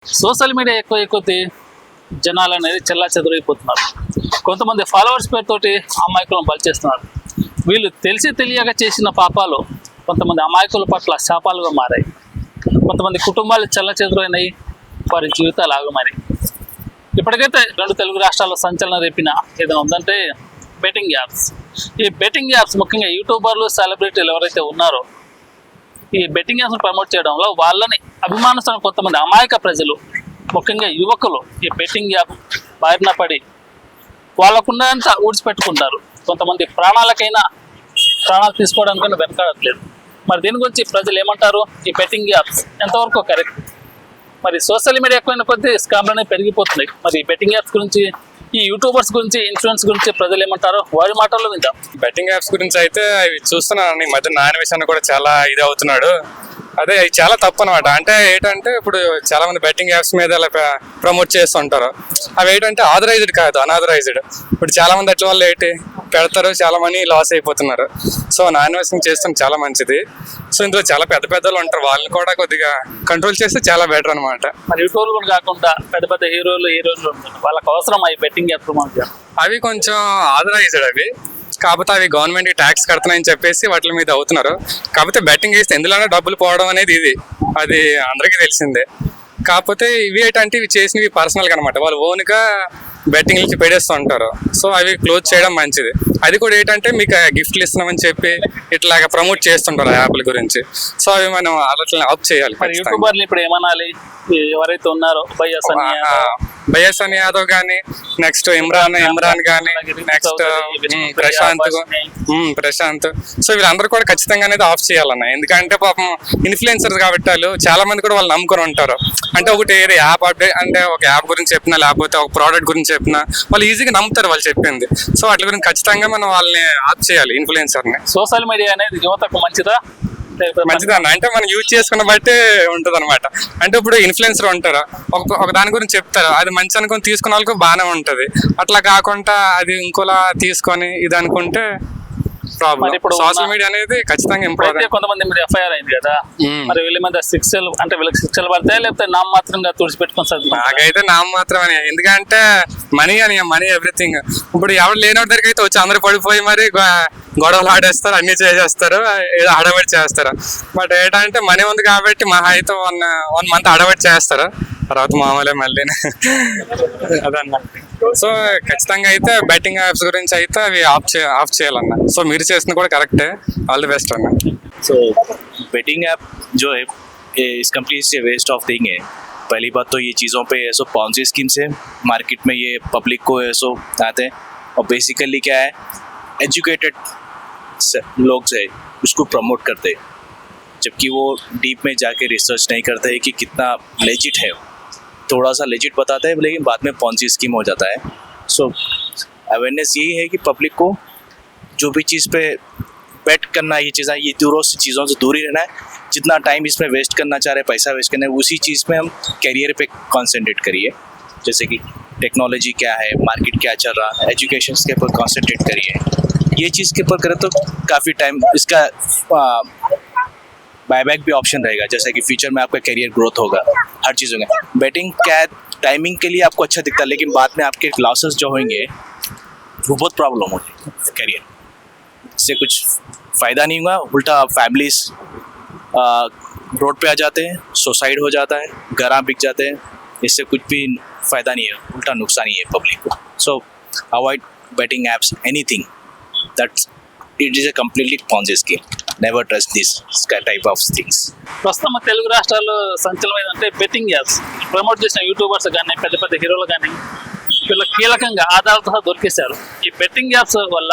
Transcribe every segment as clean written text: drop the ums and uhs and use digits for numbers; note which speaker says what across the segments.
Speaker 1: Social media ఎక్కువ కొద్దీ జనాలు అనేది చెల్లా చెదురైపోతున్నారు. కొంతమంది ఫాలోవర్స్ పేరుతోటి అమాయకులను బలి చేస్తున్నారు. వీళ్ళు తెలిసి తెలియక చేసిన పాపాలు కొంతమంది అమాయకుల పట్ల శాపాలుగా మారాయి. కొంతమంది కుటుంబాలు చెల్ల చెదురైనాయి, వారి జీవితాలు ఆగమారి. ఇప్పటికైతే 2 తెలుగు రాష్ట్రాల్లో సంచలనం రేపిన ఏదైనా ఉందంటే బెట్టింగ్ యాప్స్. ఈ బెట్టింగ్ యాప్స్ ముఖ్యంగా యూట్యూబర్లు, సెలబ్రిటీలు ఎవరైతే ఉన్నారో ఈ బెట్టింగ్ యాప్స్ని ప్రమోట్ చేయడంలో వాళ్ళని అభిమానిస్తున్న కొంతమంది అమాయక ప్రజలు, ముఖ్యంగా యువకులు ఈ బెట్టింగ్ యాప్ బారిన పడి వాళ్ళకున్నంత ఊడ్చిపెట్టుకుంటారు. కొంతమంది ప్రాణాలు తీసుకోవడానికైనా వెనకాడట్లేదు. మరి దీని గురించి ప్రజలు ఏమంటారు? ఈ బెట్టింగ్ యాప్స్ ఎంతవరకు కరెక్ట్? మరి సోషల్ మీడియా ఎక్కువైన కొద్దీ స్కామ్లు అనేవి పెరిగిపోతున్నాయి. మరి ఈ బెట్టింగ్ యాప్స్ గురించి, ఈ యూట్యూబర్స్ గురించి, ఇన్ఫ్లుయెన్స్ గురించి ప్రజలు ఏమంటారో వారి మాటల్లో విందాం.
Speaker 2: బెట్టింగ్ యాప్స్ గురించి అయితే అవి చూస్తున్నాను. ఈ మధ్య నాని విషయాన్ని కూడా చాలా ఇది అవుతున్నాడు. అదే ఇది చాలా తప్పు అనమాట. అంటే ఏంటంటే ఇప్పుడు చాలా మంది బెట్టింగ్ యాప్స్ మీద అలా ప్రమోట్ చేస్తుంటారు. అవి ఏంటంటే ఆథరైజ్డ్ కాదు, అన్ఆథరైజ్డ్. ఇప్పుడు చాలా మంది అట్ల వల్ల ఏంటి పెడతారు, చాలా మనీ లాస్ అయిపోతున్నారు. సో నాన్ ఇన్వెస్టింగ్ చేస్తాం చాలా మంచిది. సో ఇందులో చాలా పెద్ద పెద్దలు ఉంటారు, వాళ్ళని కూడా కొద్దిగా కంట్రోల్ చేస్తే చాలా బెటర్ అనమాట.
Speaker 1: మరి యూట్యూబ్ కూడా కాకుండా పెద్ద పెద్ద హీరోలు ఉంటారు, వాళ్ళకి అవసరం అవి బెట్టింగ్ యాప్ ప్రమోట్.
Speaker 2: అవి కొంచెం ఆథరైజ్డ్ అవి, కాకపోతే అవి గవర్నమెంట్ ట్యాక్స్ కడుతున్నాయని చెప్పేసి వాటి మీద అవుతున్నారు. కాకపోతే బెట్టింగ్ వేస్తే ఎందులోనే డబ్బులు పోవడం అనేది అది అందరికీ తెలిసిందే. కాకపోతే ఇవి ఏంటంటే ఇవి చేసినవి పర్సనల్గా అనమాట, వాళ్ళు ఓన్గా బెట్టింగ్ నుంచి పెడేస్తూ ఉంటారు. సో అవి క్లోజ్ చేయడం మంచిది. అది కూడా ఏంటంటే మీకు గిఫ్ట్లు ఇస్తున్నామని చెప్పి ఇట్లాగా ప్రమోట్ చేస్తుంటారు ఆ యాప్ల గురించి. సో అవి మనం అట్లా ఆఫ్ చేయాలి.
Speaker 1: యూట్యూబర్లు ఇప్పుడు ఏమనాలి? ఎవరైతే ఉన్నారో
Speaker 2: బయాసన్ యాదవ్ కానీ, నెక్స్ట్ ఇమ్రాన్ కానీ, నెక్స్ట్ ప్రశాంత్. సో వీళ్ళందరూ కూడా ఖచ్చితంగా అనేది ఆఫ్ చేయాలన్న. ఎందుకంటే పాపం ఇన్ఫ్లుయెన్సర్స్ కాబట్టి వాళ్ళు చాలా మంది కూడా వాళ్ళు నమ్ముకొని ఉంటారు. అంటే ఒకటి ఏదో యాప్ అప్డేట్ అంటే ఒక యాప్ గురించి చెప్పినా, లేకపోతే ఒక ప్రోడక్ట్ గురించి చెప్పినా వాళ్ళు ఈజీగా నమ్ముతారు వాళ్ళు చెప్పింది. సో వాటి గురించి ఖచ్చితంగా మనం వాళ్ళని ఆఫ్ చేయాలి, ఇన్ఫ్లుయెన్సర్ని.
Speaker 1: సోషల్ మీడియా అనేది యువతకు
Speaker 2: మంచిదన్న. అంటే మనం యూజ్ చేసుకున్న బట్టే ఉంటది అనమాట. అంటే ఇప్పుడు ఇన్ఫ్లుయెన్సర్ ఉంటారు, ఒక దాని గురించి చెప్తారు, అది మంచి అనుకుని తీసుకున్న వాళ్ళకి బాగానే ఉంటది. అట్లా కాకుండా అది ఇంకోలా తీసుకొని ఇది అనుకుంటే ప్రాబ్లం. ఇప్పుడు సోషల్ మీడియా అనేది ఖచ్చితంగా ఇంపార్టెంట్.
Speaker 1: కొంతమంది మీద ఎఫ్ఐఆర్ అయింది కదా, మరి వీళ్ళ మీద శిక్షలు అంటే వీళ్ళకి శిక్షలు పడతాయి, లేకపోతే నామమాత్రంగా తుడిచిపెట్టుకొని?
Speaker 2: నాకైతే నామమాత్రమే. ఎందుకంటే మనీ ఎవ్రీథింగ్. ఇప్పుడు ఎవరు లేని దగ్గరికి అయితే వచ్చి అందరు పడిపోయి మరి గొడవలు ఆడేస్తారు, అన్ని చేసేస్తారు, ఏదో హడబడి చేస్తారు. బట్ ఏంటంటే మనీ ఉంది కాబట్టి మహా అయితే 1 మంత్ హడబడి చేస్తారు, తర్వాత మామూలే మళ్ళీ అదన్నమాట. సో ఖచ్చితంగా అయితే బెట్టింగ్ యాప్స్ గురించి అయితే అవి ఆఫ్ చేయాలన్న. సో మీరు చేసిన కూడా కరెక్టే. ఆల్ ది బెస్ట్ అన్న.
Speaker 3: సో बेटिंग ऐप जो है इस कंप्लीट से वेस्ट ऑफ थिंग है. पहली बात तो ये चीज़ों पे ऐसो पॉन्जी स्कीम से मार्केट में ये पब्लिक को ऐसो आते हैं, और बेसिकली क्या है एजुकेटेड लोग से उसको प्रमोट करते हैं, जबकि वो डीप में जाके रिसर्च नहीं करते हैं कि कितना लेजिट है. थोड़ा सा लेजिट बताते हैं लेकिन बाद में पॉन्जी स्कीम हो जाता है. सो अवेयरनेस यही है कि पब्लिक को जो भी चीज़ पे बेट करना, ये चीज़ें, ये चीज़ों से दूर ही रहना है. जितना टाइम इसमें वेस्ट करना चाह रहे, पैसा वेस्ट करना है, उसी चीज़ में हम कैरियर पे कंसंट्रेट करिए. जैसे कि टेक्नोलॉजी क्या है, मार्केट क्या चल रहा है, एजुकेशन के ऊपर कंसंट्रेट करिए. ये चीज़ के ऊपर करें तो काफ़ी टाइम इसका बायबैक भी ऑप्शन रहेगा, जैसे कि फ्यूचर में आपका करियर ग्रोथ होगा हर चीज़ों में. बेटिंग क्या है, टाइमिंग के लिए आपको अच्छा दिखता है, लेकिन बाद में आपके लॉसेस जो होंगे वो बहुत प्रॉब्लम होगी करियर. इससे कुछ फ़ायदा नहीं हुआ, उल्टा फैमिलीज रोड पे आ जाते हैं, सुसाइड हो जाता है, घर बिक जाते हैं. इससे कुछ भी फ़ायदा नहीं है, उल्टा नुकसान ही है पब्लिक को. So avoid betting apps, anything that it is a completely Ponzi scheme. Never trust this type of things.
Speaker 1: ప్రస్తుతం తెలుగు రాష్ట్రాల్లో సంచలనం ఏంటంటే బెట్టింగ్ యాప్స్. ప్రమోట్ చేసిన యూట్యూబర్స్ కానీ, పెద్ద పెద్ద హీరోలు కానీ వీళ్ళు కీలకంగా ఆధారాలతో దొరికేశారు. ఈ బెట్టింగ్ యాప్స్ వల్ల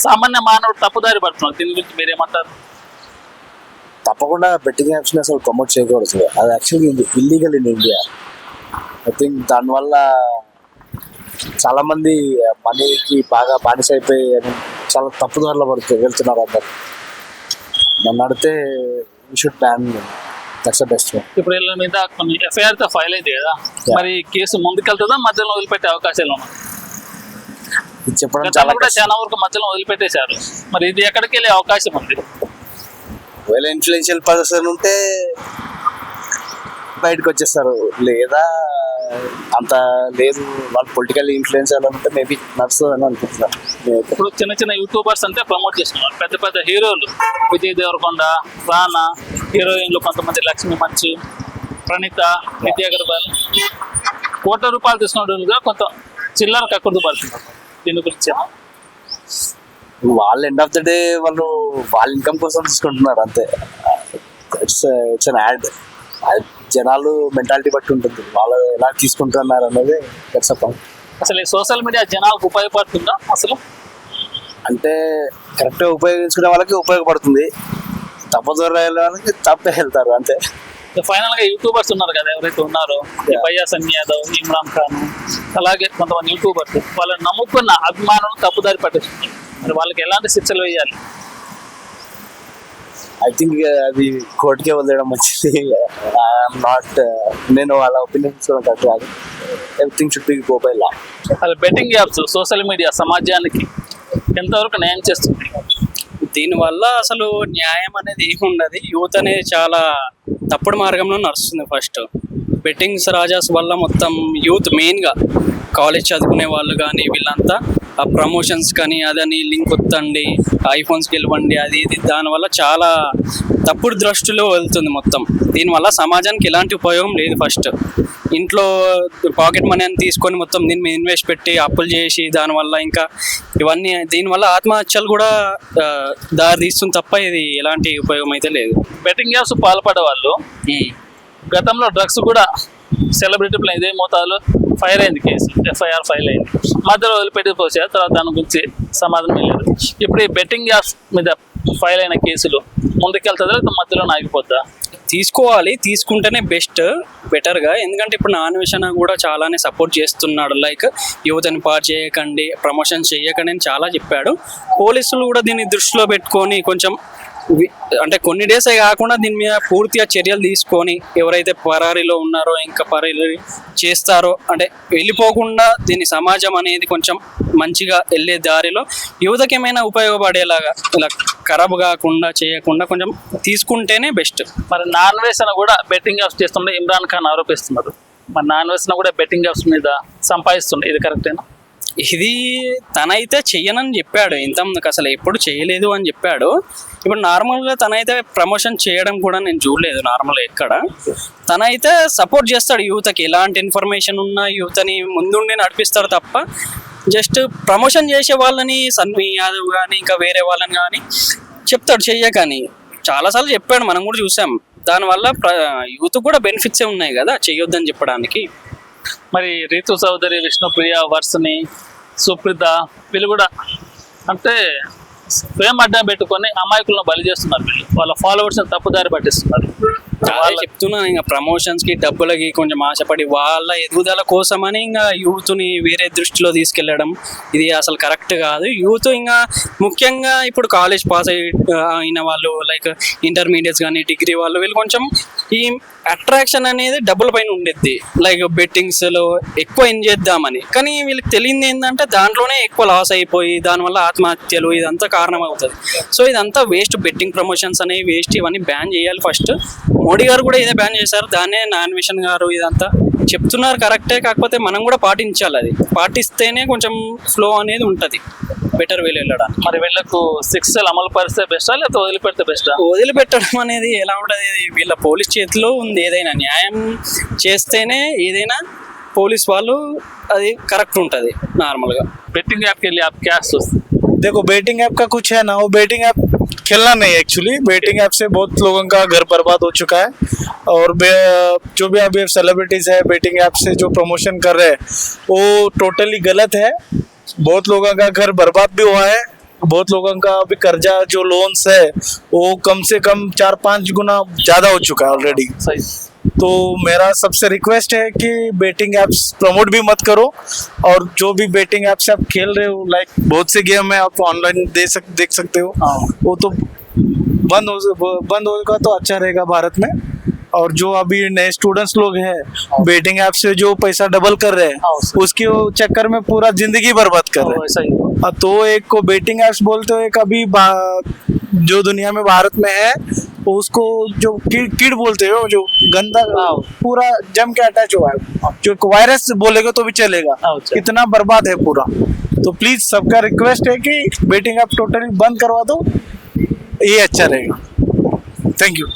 Speaker 1: సామాన్య మానవుడు తప్పుదారి పడుతున్నారు. దీని గురించి మీరేమంటారు?
Speaker 4: తప్పకుండా బెట్టింగ్ యాప్స్ని అసలు ప్రమోట్ చేయకూడదు. అది actually illegal in India. I think దానివల్ల చాలామంది మనీకి బాగా బానిస అయిపోయి చాలా తప్పుదారిలో వెళ్తున్నారు అందరు. నన్ను అడిగితే we should ban. That's the best way.
Speaker 1: ఇప్పుడు వీళ్ళ మీద కొన్ని ఎఫ్ఐఆర్తో ఫైల్ అయింది కదా, మరి కేసు ముందుకెళ్తుందా, మధ్యలో వదిలిపెట్టే అవకాశాలు ఉన్నాయి?
Speaker 4: చెప్పడం
Speaker 1: చాలా వరకు మధ్యలో వదిలిపెట్టేశారు. మరి ఇది ఎక్కడికి వెళ్ళే అవకాశం ఉంది?
Speaker 4: ఒకవేళ ఇన్ఫ్లుయెన్షియల్ పర్సన్ ఉంటే బయటకు వచ్చేస్తారు, లేదా అంత లేదు వాళ్ళు పొలిటికల్ ఇన్ఫ్లుయెన్స్ ఉంటే మేబీ నడుస్తుంది అని అనుకుంటున్నాను నేనైతే.
Speaker 1: ఇప్పుడు చిన్న చిన్న యూట్యూబర్స్ అంటే ప్రమోట్ చేస్తున్నారు, పెద్ద పెద్ద హీరోలు విజయ్ దేవరకొండ, రానా, హీరోయిన్లు కొంతమంది లక్ష్మి మంచు, ప్రణీత, నిత్య అగర్వాల్ కోట్ల రూపాయలు తీసుకున్నట్టుగా కొంత చిల్లర కక్కుర్తి పడుతున్నారు. దీని గురించి
Speaker 4: వాళ్ళు ఎండ్ ఆఫ్ ద డే వాళ్ళు వాళ్ళ ఇన్కమ్ కోసం తీసుకుంటున్నారు అంతే. It's an add. జనాలు మెంటాలిటీ బట్టి ఉంటుంది వాళ్ళు ఎలా తీసుకుంటున్నారు అనేది. That's a point.
Speaker 1: అసలు ఈ సోషల్ మీడియా జనాలకు ఉపయోగపడుతుందా అసలు?
Speaker 4: అంటే కరెక్ట్గా ఉపయోగించుకునే వాళ్ళకి ఉపయోగపడుతుంది, తప్పదూర వెళ్ళే వాళ్ళకి తప్పే వెళ్తారు అంతే.
Speaker 1: ఫైనల్ గా యూట్యూబర్స్ ఉన్నారు కదా ఎవరైతే ఉన్నారో, ఈ భయ్యా సన్నీ యాదవ్, ఇమ్రాన్ ఖాన్, అలాగే కొంతమంది యూట్యూబర్స్ వాళ్ళని నమ్ముకున్న అభిమానులు తప్పుదారి పట్టిస్తున్నారు. మరి వాళ్ళకి ఎలాంటి శిక్షలు వేయాలి?
Speaker 4: ఐ థింక్ అది కోర్టుకే వదిలేయడం మంచిది. ఐఎమ్ నాట్, నేను వాళ్ళ ఒపీనియన్ తీసుకోవడం కరెక్ట్ కాదు. Everything should be go by law.
Speaker 1: అసలు బెట్టింగ్ యాప్స్ సోషల్ మీడియా సమాజానికి ఎంతవరకు న్యాయం చేస్తుంది?
Speaker 5: దీనివల్ల అసలు న్యాయం అనేది ఏముండదు. యూత్ అనేది చాలా తప్పుడు మార్గంలో నడుస్తుంది. ఫస్ట్ బెట్టింగ్స్ రాజాస్ వల్ల మొత్తం యూత్ మెయిన్గా కాలేజ్ చదువుకునే వాళ్ళు కానీ వీళ్ళంతా ఆ ప్రమోషన్స్ కానీ అదని లింక్ వత్తండి, ఐఫోన్స్ గెలవండి, అది ఇది, దానివల్ల చాలా తప్పుడు దృష్టిలో వెళ్తుంది మొత్తం. దీనివల్ల సమాజానికి ఎలాంటి ఉపయోగం లేదు. ఫస్ట్ ఇంట్లో పాకెట్ మనీ అని తీసుకొని మొత్తం దీని మీద ఇన్వెస్ట్ పెట్టి అప్పులు చేసి దానివల్ల ఇంకా ఇవన్నీ దీనివల్ల ఆత్మహత్యలు కూడా దారి తీస్తుంది తప్ప ఇది ఎలాంటి ఉపయోగం అయితే లేదు.
Speaker 1: బెట్టింగ్ యాప్స్ పాల్పడే వాళ్ళు గతంలో డ్రగ్స్ కూడా సెలబ్రిటీ ప్లే ఇదే మోతాదులో ఫైర్ అయింది, కేసు ఎఫ్ఐఆర్ ఫైల్ అయింది. మధ్యలో వదిలిపెట్టిపోయారు, తర్వాత దాని గురించి సమాధానం లేదు. ఇప్పుడు ఈ బెట్టింగ్ యాప్స్ మీద ఫైల్ అయిన కేసులు ముందుకెళ్తుందా లేదా మధ్యలో ఆగిపోద్దా?
Speaker 5: తీసుకోవాలి, తీసుకుంటేనే బెటర్గా. ఎందుకంటే ఇప్పుడు నాన్వేషణ కూడా చాలానే సపోర్ట్ చేస్తున్నాడు. లైక్ యువతని పాడు చేయకండి, ప్రమోషన్ చేయకండి అని చాలా చెప్పాడు. పోలీసులు కూడా దీన్ని దృష్టిలో పెట్టుకొని కొంచెం అంటే కొన్ని డేసే కాకుండా దీని మీద పూర్తిగా చర్యలు తీసుకొని ఎవరైతే పరారీలో ఉన్నారో ఇంకా పరారీ చేస్తారో అంటే వెళ్ళిపోకుండా దీని సమాజం అనేది కొంచెం మంచిగా వెళ్ళే దారిలో యువతకి ఏమైనా ఉపయోగపడేలాగా ఇలా ఖరాబ్ కాకుండా చేయకుండా కొంచెం తీసుకుంటేనే బెస్ట్.
Speaker 1: మరి నాన్ వేసిన కూడా బెట్టింగ్ యాప్స్ చేస్తుండే ఇమ్రాన్ ఖాన్ ఆరోపిస్తున్నారు. మరి నాన్ వేసిన కూడా బెట్టింగ్ యాప్స్ మీద సంపాదిస్తుండే, ఇది కరెక్టేనా?
Speaker 5: ఇది తనైతే చెయ్యనని చెప్పాడు, ఇంతమందికి అసలు ఎప్పుడు చేయలేదు అని చెప్పాడు. ఇప్పుడు నార్మల్గా తనైతే ప్రమోషన్ చేయడం కూడా నేను చూడలేదు నార్మల్గా ఎక్కడ. తనైతే సపోర్ట్ చేస్తాడు యూత్కి, ఎలాంటి ఇన్ఫర్మేషన్ ఉన్నా యూత్ని ముందుండి నడిపిస్తాడు తప్ప జస్ట్ ప్రమోషన్ చేసే వాళ్ళని సన్నీ యాదవ్ కానీ ఇంకా వేరే వాళ్ళని కానీ చెప్తాడు చెయ్యకని. చాలాసార్లు చెప్పాడు, మనం కూడా చూసాం. దానివల్ల యూత్ కూడా బెనిఫిట్సే ఉన్నాయి కదా చెయ్యొద్దని చెప్పడానికి.
Speaker 1: మరి రీతు చౌదరి, విష్ణుప్రియ, వర్షిని, సుప్రీత వీళ్ళు కూడా అంటే ప్రేమ అడ్డం పెట్టుకొని అమాయకులను బలి చేస్తున్నారు. వీళ్ళు వాళ్ళ ఫాలోవర్స్ని తప్పుదారి పట్టిస్తున్నారు.
Speaker 5: చాలా చెప్తున్నాను, ఇంకా ప్రమోషన్స్కి డబ్బులకి కొంచెం ఆశపడి వాళ్ళ ఎదుగుదల కోసమని ఇంకా యూత్ని వేరే దృష్టిలో తీసుకెళ్ళడం ఇది అసలు కరెక్ట్ కాదు. యూత్ ఇంకా ముఖ్యంగా ఇప్పుడు కాలేజ్ పాస్ అయిన వాళ్ళు లైక్ ఇంటర్మీడియట్స్ కానీ డిగ్రీ వాళ్ళు వీళ్ళు కొంచెం ఈ అట్రాక్షన్ అనేది డబ్బుల పైన ఉండేది. లైక్ బెట్టింగ్స్లో ఎక్కువ ఇన్ చేద్దామని, కానీ వీళ్ళకి తెలియదు ఏంటంటే దాంట్లోనే ఎక్కువ లాస్ అయిపోయి దానివల్ల ఆత్మహత్యలు ఇదంతా కారణం అవుతుంది. సో ఇదంతా వేస్ట్. బెట్టింగ్ ప్రమోషన్స్ అనేవి వేస్ట్, ఇవన్నీ బ్యాన్ చేయాలి ఫస్ట్. మోడీ గారు కూడా ఇదే బ్యాన్ చేశారు, దాన్నే నాన్వేషన్ గారు ఇదంతా చెప్తున్నారు కరెక్టే. కాకపోతే మనం కూడా పాటించాలి, అది పాటిస్తేనే కొంచెం ఫ్లో అనేది ఉంటుంది బెటర్ వేలు వెళ్ళడం.
Speaker 1: మరి వీళ్ళకు శిక్షలు అమలు పరిస్తే బెస్టా లేకపోతే వదిలిపెడితే బెస్టా?
Speaker 5: వదిలిపెట్టడం అనేది ఎలా ఉంటుంది, వీళ్ళ పోలీస్ చేతిలో ఉంది. ఏదైనా న్యాయం చేస్తేనే ఏదైనా పోలీస్ వాళ్ళు అది కరెక్ట్ ఉంటుంది నార్మల్గా.
Speaker 1: బెట్టింగ్ యాప్కి వెళ్ళి యాప్ క్యాష్ వస్తుంది.
Speaker 6: देखो बेटिंग ऐप का कुछ है ना, वो बेटिंग ऐप खेलना नहीं है एक्चुअली. बेटिंग ऐप से बहुत लोगों का घर बर्बाद हो चुका है. और जो भी अभी सेलिब्रिटीज है बेटिंग ऐप से जो प्रमोशन कर रहे हैं वो टोटली गलत है. बहुत लोगों का घर बर्बाद भी हुआ है. बहुत लोगों का अभी कर्जा जो लोन्स है वो कम से कम 4-5 गुना ज़्यादा हो चुका है ऑलरेडी.
Speaker 1: सही.
Speaker 6: तो मेरा सबसे रिक्वेस्ट है कि बेटिंग ऐप्स प्रमोट भी मत करो. और जो भी बेटिंग ऐप्स आप खेल रहे हो लाइक बहुत से गेम है आप ऑनलाइन देख सकते हो, वो तो बंद होगा तो अच्छा रहेगा भारत में. और जो अभी नए स्टूडेंट्स लोग हैं बेटिंग ऐप से जो पैसा डबल कर रहे हैं उसके चक्कर में पूरा जिंदगी बर्बाद कर रहे हैं.
Speaker 1: सही.
Speaker 6: तो एक को बेटिंग ऐप्स बोलते हो, एक अभी जो दुनिया में भारत में है वो उसको जो कीड़ बोलते हो, जो गंदा पूरा जम के अटैच हुआ है, जो वायरस बोलेगा तो भी चलेगा,
Speaker 1: अच्छा।
Speaker 6: इतना बर्बाद है पूरा। तो प्लीज सबका रिक्वेस्ट है कि बेटिंग ऐप टोटली बंद करवा दो, ये अच्छा रहेगा। Thank you.